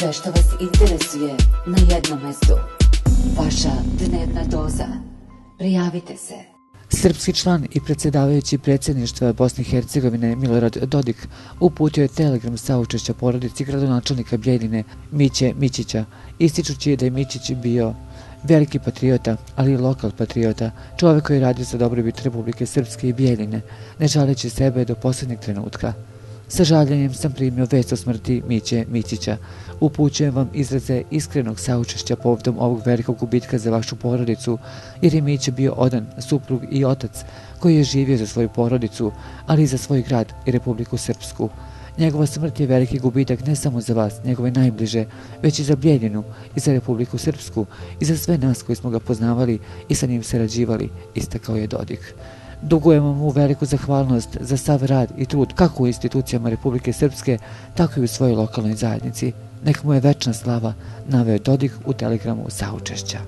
Sve što vas interesuje na jednom mestu. Vaša dnevna doza. Prijavite se. Srpski član i predsjedavajući predsjedništva Bosne i Hercegovine Milorad Dodik uputio je telegram saučešća porodici gradonačelnika Bjeljine Miće Mićića, ističući da je Mićić bio veliki patriota, ali i lokal patriota, čovjek koji je radio za dobrobit Republike Srpske i Bjeljine, ne žaleći sebe do posljednjeg trenutka. Sa žaljenjem sam primio vest o smrti Miće Mićića. Upućujem vam izraze iskrenog saučešća povodom ovog velikog gubitka za vašu porodicu, jer je Miće bio odan suprug i otac koji je živio za svoju porodicu, ali i za svoj grad i Republiku Srpsku. Njegova smrt je veliki gubitak ne samo za vas, njegove najbliže, već i za Bjeljinu i za Republiku Srpsku i za sve nas koji smo ga poznavali i sa njim sarađivali, istakao je Dodik. Dugujemo mu veliku zahvalnost za sav rad i trud kako u institucijama Republike Srpske, tako i u svojoj lokalnoj zajednici. Nek mu je večna slava, naveo Dodik u telegramu saučešća.